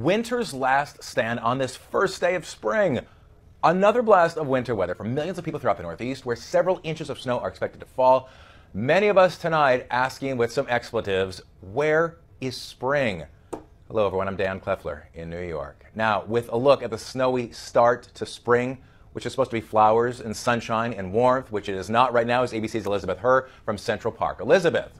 winter's last stand on this first day of spring. Another blast of winter weather for millions of people throughout the Northeast, where several inches of snow are expected to fall. Many of us tonight asking with some expletives, where is spring? Hello everyone, I'm Dan Kleffler in New York. Now, with a look at the snowy start to spring, which is supposed to be flowers and sunshine and warmth, which it is not right now, is ABC's Elizabeth Herr from Central Park. Elizabeth.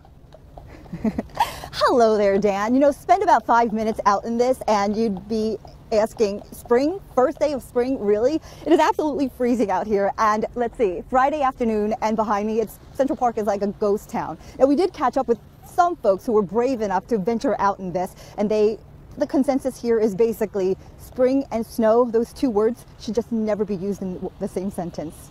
Hello there, Dan. You know, spend about 5 minutes out in this and you'd be asking, spring? First day of spring? Really? It is absolutely freezing out here. And let's see, Friday afternoon, and behind me, Central Park is like a ghost town. And we did catch up with some folks who were brave enough to venture out in this, and the consensus here is basically spring and snow, those two words should just never be used in the same sentence.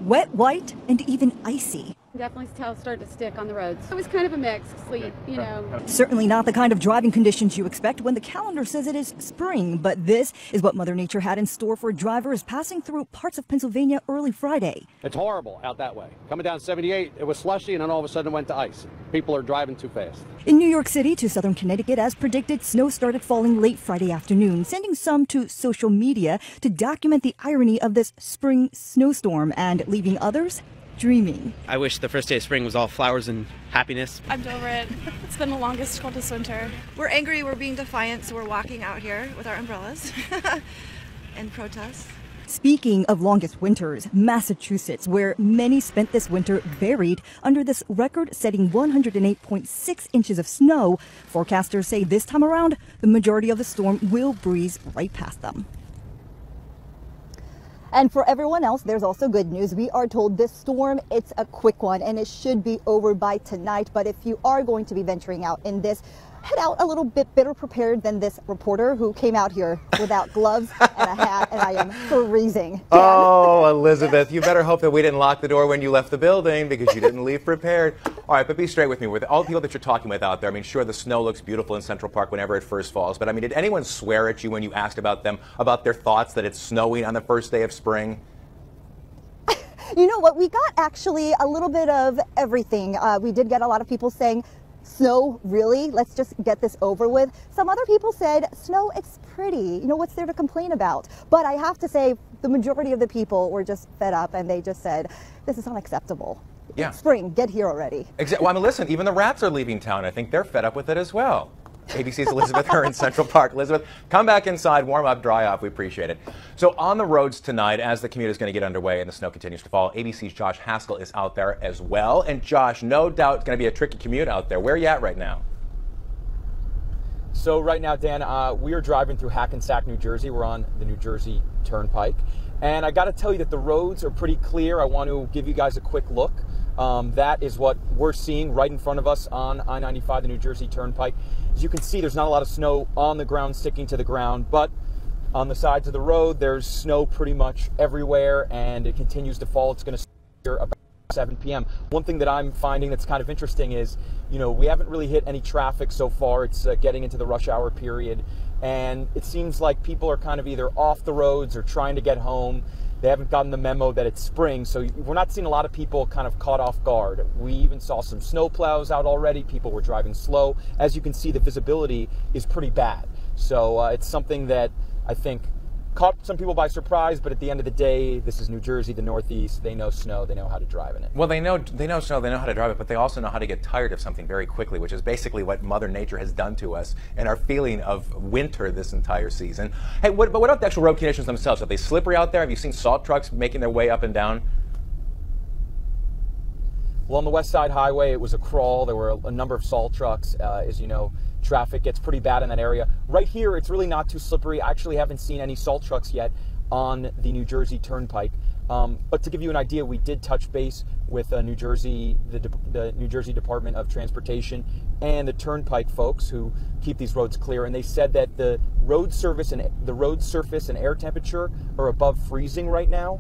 Wet, white, and even icy. Definitely started to stick on the roads. It was kind of a mix, sleet, you know. Certainly not the kind of driving conditions you expect when the calendar says it is spring, but this is what Mother Nature had in store for drivers passing through parts of Pennsylvania early Friday. It's horrible out that way. Coming down 78, it was slushy, and then all of a sudden it went to ice. People are driving too fast. In New York City to southern Connecticut, as predicted, snow started falling late Friday afternoon, sending some to social media to document the irony of this spring snowstorm and leaving others dreaming. I wish the first day of spring was all flowers and happiness. I'm over it. It's been the longest, coldest winter. We're angry, we're being defiant, so we're walking out here with our umbrellas and protest. Speaking of longest winters, Massachusetts, where many spent this winter buried under this record-setting 108.6 inches of snow, forecasters say this time around, the majority of the storm will breeze right past them. And for everyone else, there's also good news. We are told this storm, it's a quick one and it should be over by tonight. But if you are going to be venturing out in this, head out a little bit better prepared than this reporter who came out here without gloves and a hat, and I am freezing. Dan. Oh, Elizabeth, you better hope that we didn't lock the door when you left the building because you didn't leave prepared. All right, but be straight with me. With all the people that you're talking with out there, I mean, sure, the snow looks beautiful in Central Park whenever it first falls, but I mean, did anyone swear at you when you asked about their thoughts that it's snowing on the first day of spring? You know what? We got actually a little bit of everything. We did get a lot of people saying, snow, really? Let's just get this over with. Some other people said, snow, it's pretty. You know, what's there to complain about? But I have to say, the majority of the people were just fed up and they just said, this is unacceptable. Yeah. Spring, get here already. Exactly. Well, I mean, listen, even the rats are leaving town. I think they're fed up with it as well. ABC's Elizabeth Herr in Central Park. Elizabeth, come back inside, warm up, dry off. We appreciate it. So on the roads tonight, as the commute is going to get underway and the snow continues to fall, ABC's Josh Haskell is out there as well. And Josh, no doubt it's going to be a tricky commute out there. Where are you at right now? So right now, Dan, we are driving through Hackensack, New Jersey. We're on the New Jersey Turnpike. And I got to tell you that the roads are pretty clear. I want to give you guys a quick look. That is what we're seeing right in front of us on I-95, the New Jersey Turnpike. As you can see, there's not a lot of snow on the ground, sticking to the ground, but on the sides of the road, there's snow pretty much everywhere, and it continues to fall. It's going to start here about 7 p.m. One thing that I'm finding that's kind of interesting is, you know, we haven't really hit any traffic so far. It's getting into the rush hour period, and it seems like people are kind of either off the roads or trying to get home. They haven't gotten the memo that it's spring, so we're not seeing a lot of people kind of caught off guard. We even saw some snow plows out already. People were driving slow. As you can see, the visibility is pretty bad. So it's something that I think caught some people by surprise, but at the end of the day, this is New Jersey, the Northeast. They know snow. They know how to drive in it. Well, they know snow. They know how to drive it, but they also know how to get tired of something very quickly, which is basically what Mother Nature has done to us and our feeling of winter this entire season. Hey, but what about the actual road conditions themselves? Are they slippery out there? Have you seen salt trucks making their way up and down? Well, on the West Side Highway, it was a crawl. There were a number of salt trucks. As you know, traffic gets pretty bad in that area. Right here, it's really not too slippery. I actually haven't seen any salt trucks yet on the New Jersey Turnpike. But to give you an idea, we did touch base with the New Jersey Department of Transportation and the Turnpike folks who keep these roads clear, and they said that the road surface and air temperature are above freezing right now.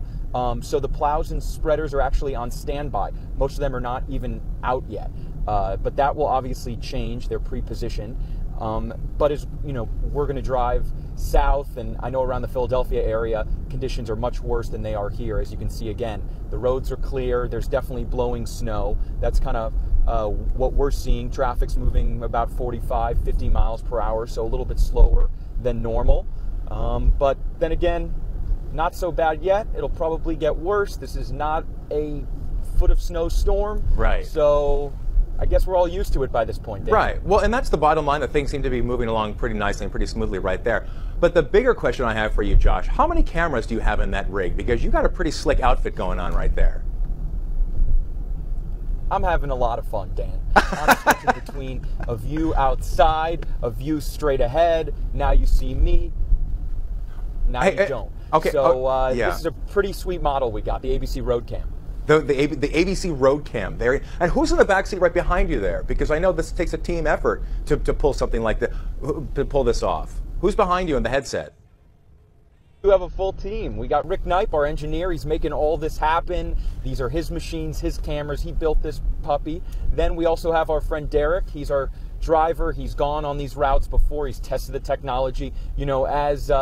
So the plows and spreaders are actually on standby. Most of them are not even out yet. But that will obviously change. They're pre-positioned. But as you know, we're going to drive south, and I know around the Philadelphia area, conditions are much worse than they are here. As you can see again, the roads are clear. There's definitely blowing snow. That's kind of what we're seeing. Traffic's moving about 45, 50 miles per hour, so a little bit slower than normal. But then again, not so bad yet. It'll probably get worse. This is not a foot of snow storm. Right. So I guess we're all used to it by this point, Dave. Right. Well, and that's the bottom line, that things seem to be moving along pretty nicely and pretty smoothly right there. But the bigger question I have for you, Josh, how many cameras do you have in that rig? Because you got a pretty slick outfit going on right there. I'm having a lot of fun, Dan. I'm switching between a view outside, a view straight ahead. Now you see me. Now you don't. Okay. So yeah. This is a pretty sweet model we got, the ABC Road Cam. The ABC Road Cam. There. And who's in the backseat right behind you there? Because I know this takes a team effort to pull something like that, to pull this off. Who's behind you in the headset? We have a full team. We got Rick Knipe, our engineer. He's making all this happen. These are his machines, his cameras. He built this puppy. Then we also have our friend Derek. He's our driver. He's gone on these routes before. He's tested the technology. You know, as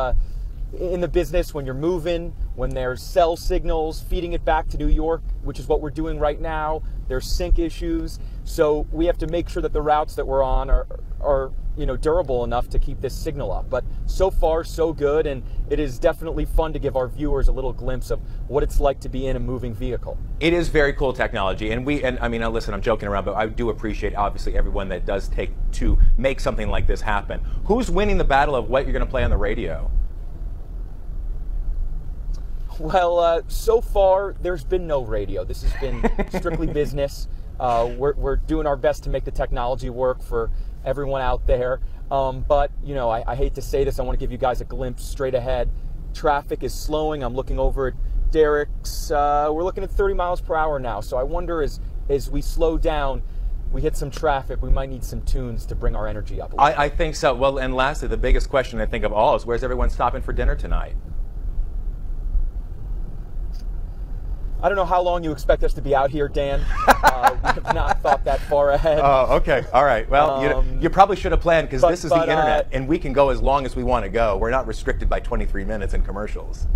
in the business, when you're moving, when there's cell signals, feeding it back to New York, which is what we're doing right now, there's sync issues. So we have to make sure that the routes that we're on are durable enough to keep this signal up. But so far, so good, and it is definitely fun to give our viewers a little glimpse of what it's like to be in a moving vehicle. It is very cool technology, and I mean, listen, I'm joking around, but I do appreciate, obviously, everyone that does take to make something like this happen. Who's winning the battle of what you're going to play on the radio? Well, so far, there's been no radio. This has been strictly business. We're doing our best to make the technology work for everyone out there. But, I hate to say this. I want to give you guys a glimpse straight ahead. Traffic is slowing. I'm looking over at Derek's. We're looking at 30 miles per hour now. So I wonder as we slow down, we hit some traffic, we might need some tunes to bring our energy up a little. I think so. Well, and lastly, the biggest question I think of all is, where's everyone stopping for dinner tonight? I don't know how long you expect us to be out here, Dan. We have not thought that far ahead. Oh, okay. All right. Well, you probably should have planned, because this is the internet, and we can go as long as we want to go. We're not restricted by 23 minutes in commercials.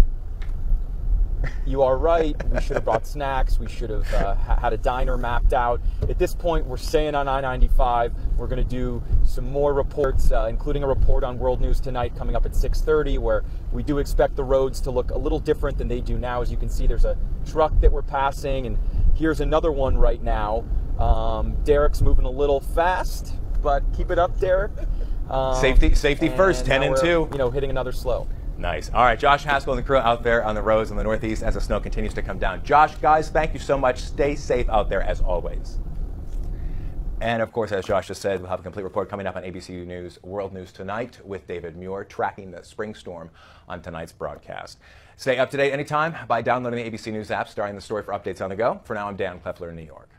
You are right. We should have brought snacks. We should have had a diner mapped out. At this point, we're staying on I-95. We're going to do some more reports, including a report on World News Tonight coming up at 6:30, where we do expect the roads to look a little different than they do now. As you can see, there's a truck that we're passing, and here's another one right now. Derek's moving a little fast, but keep it up, Derek. Safety first, 10 and 2. Hitting another slow. Nice. All right, Josh Haskell and the crew out there on the roads in the Northeast as the snow continues to come down. Josh, guys, thank you so much. Stay safe out there as always. And of course, as Josh just said, we'll have a complete report coming up on ABC News World News Tonight with David Muir tracking the spring storm on tonight's broadcast. Stay up to date anytime by downloading the ABC News app, starting the story for updates on the go. For now, I'm Dan Kleffler in New York.